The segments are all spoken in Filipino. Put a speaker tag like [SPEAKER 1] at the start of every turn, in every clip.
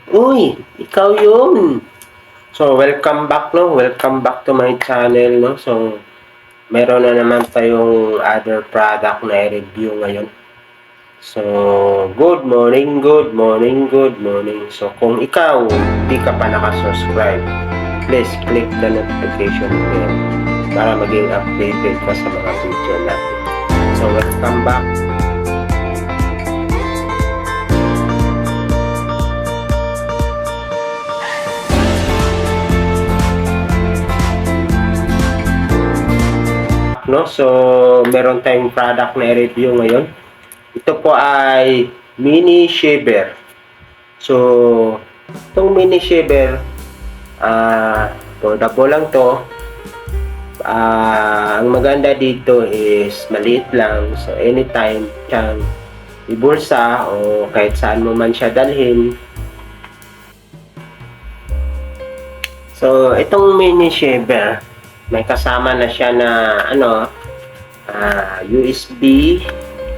[SPEAKER 1] Uy, ikaw yun. So, welcome back, no? Welcome back to my channel, no? So, meron na naman tayong other product na i-review ngayon. So, good morning, good morning, good morning. So, kung ikaw hindi ka pa nakasubscribe, please click the notification bell para maging updated ka sa mga video natin. So, welcome back. No? So, meron tayong product na i-review ngayon. Ito po ay mini shaver. So, itong mini shaver, portable lang to. Ang maganda dito is maliit lang. So, anytime siyang ibulsa o kahit saan mo man siya dalhin. So, itong mini shaver, may kasama na siya na USB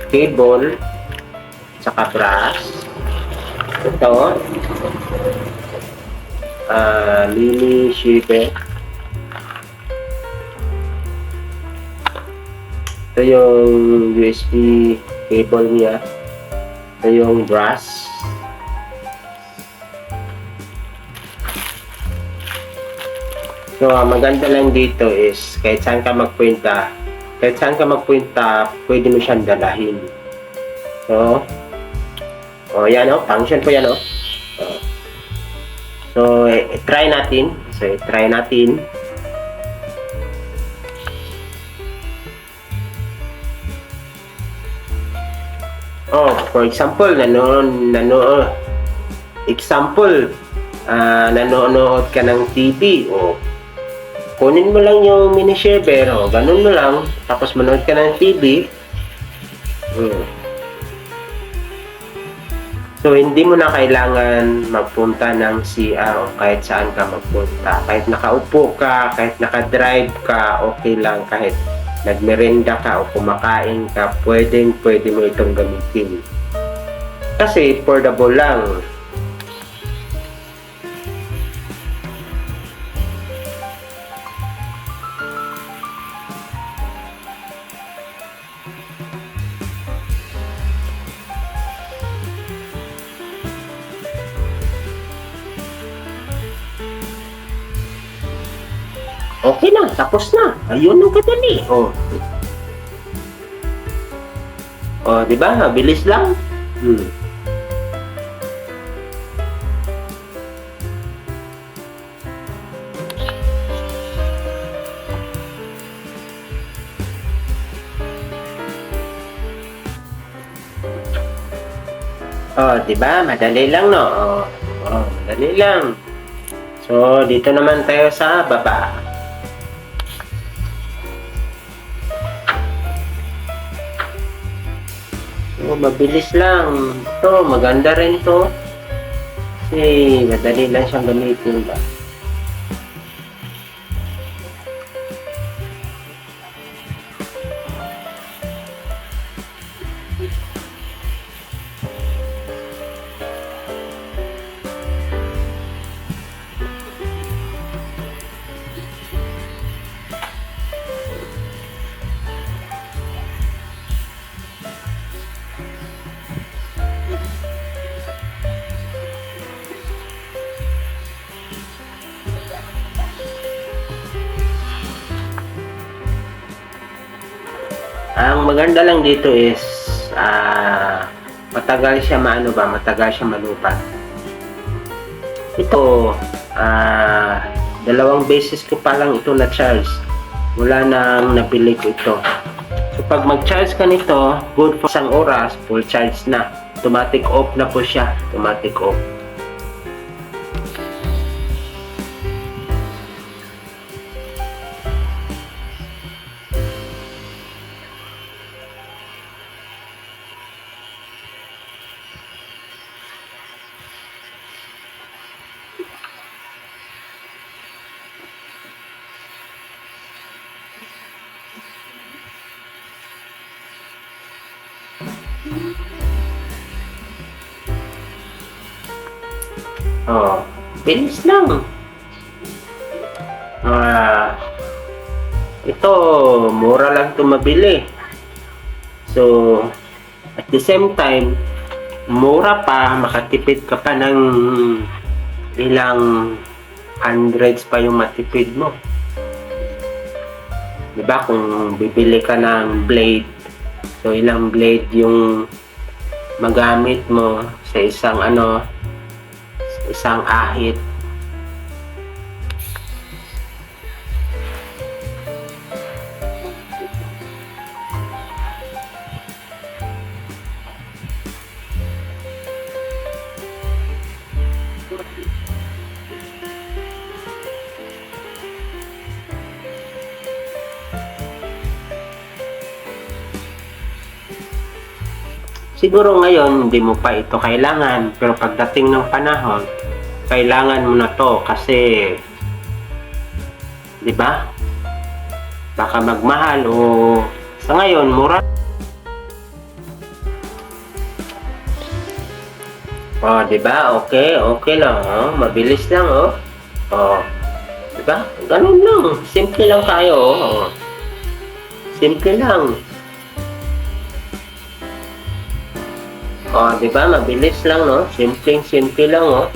[SPEAKER 1] cable saka brush. Ito mini shaver. Ito yung USB cable niya. Ito yung brush. So, maganda lang dito is kahit saan ka magpunta, pwede mo siyang dalahin. So, yan function po yan So, try natin. For example, nanonood ka ng TV, kunin mo lang yung mini shaver, ganun mo lang, tapos manood ka ng TV. So, hindi mo na kailangan magpunta ng CR o kahit saan ka magpunta. Kahit nakaupo ka, kahit nakadrive ka, okay lang. Kahit nagmerenda ka o kumakain ka, pwede mo itong gamitin. Kasi portable lang. Okay na, tapos na. Ayun ang kadali. Di ba? Mabilis lang. Di ba? Madali lang, no? Madali lang. So, dito naman tayo sa baba. So, mabilis lang. Ito, maganda rin to. Kasi, madali lang siyang gamitin ba? Ang maganda lang dito is matagal siya matagal siya malupat. Ito, dalawang beses ko pa lang ito na-charge. Mula nang napili ko ito. So, pag mag-charge ka nito, good for isang oras, full charge na. Automatic off na po siya. Automatic off. Oh, bilis lang. Ito, mura lang ito mabili. So, at the same time, mura pa, makatipid ka pa ng ilang hundreds pa yung matipid mo. Diba, kung bibili ka ng blade, so ilang blade yung magamit mo sa isang sa isang ahit. Siguro ngayon hindi mo pa ito kailangan, pero pagdating ng panahon kailangan mo na to kasi 'di ba? Baka magmahal o sa ngayon mura. Oh, 'di ba? Okay, okay lang, oh. Mabilis lang, oh. Oh, 'di ba? Ganun lang, simple lang tayo, oh. Simple lang. Oh, 'di ba? Mabilis lang, no? Simple lang, oh.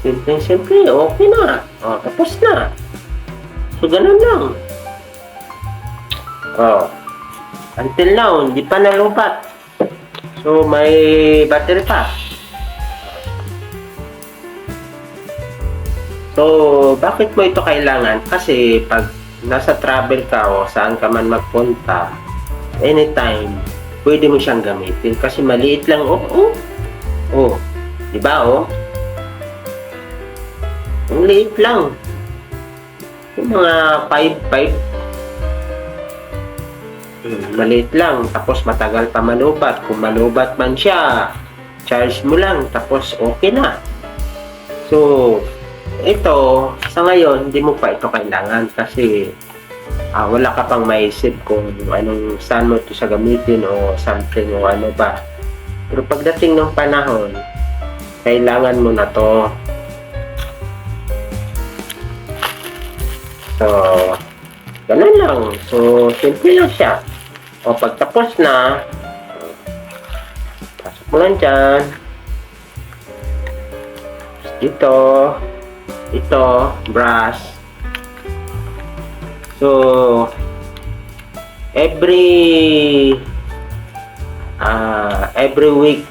[SPEAKER 1] Simple, okay na. Oh, tapos na. So, ganun lang. Oh, until now, hindi pa nalubat. So, may battery pa. So, bakit mo ito kailangan? Kasi pag nasa travel ka o saan ka man magpunta, anytime, pwede mo siyang gamitin. Kasi maliit lang, oh. Di ba, oh? Ang liit lang. Yung mga 5. Maliit lang. Tapos matagal pa malubat. Kung malubat man siya, charge mo lang. Tapos okay na. So, ito, sa ngayon, hindi mo pa ito kailangan kasi wala ka pang maisip kung saan mo ito sa gamitin o something o ano ba. Pero pagdating ng panahon, kailangan mo na to. So, ganun lang. So, simple lang siya. O, pagtapos na, pasok mo lang dyan. Ito, brush. So, every week,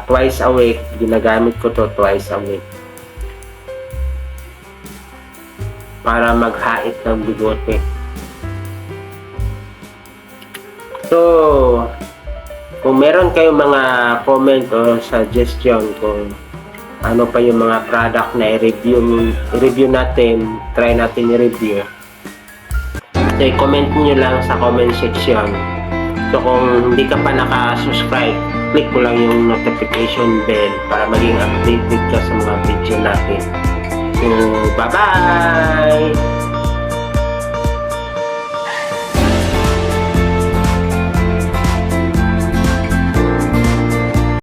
[SPEAKER 1] twice a week, ginagamit ko to twice a week. Para maghait ng bigote. So, kung meron kayong mga comment o suggestion kung ano pa yung mga product na i-review natin, try natin i-review. So, i-comment nyo lang sa comment section. So, kung hindi ka pa naka-subscribe, click mo lang yung notification bell para maging updated ka sa mga video natin. So, bye-bye!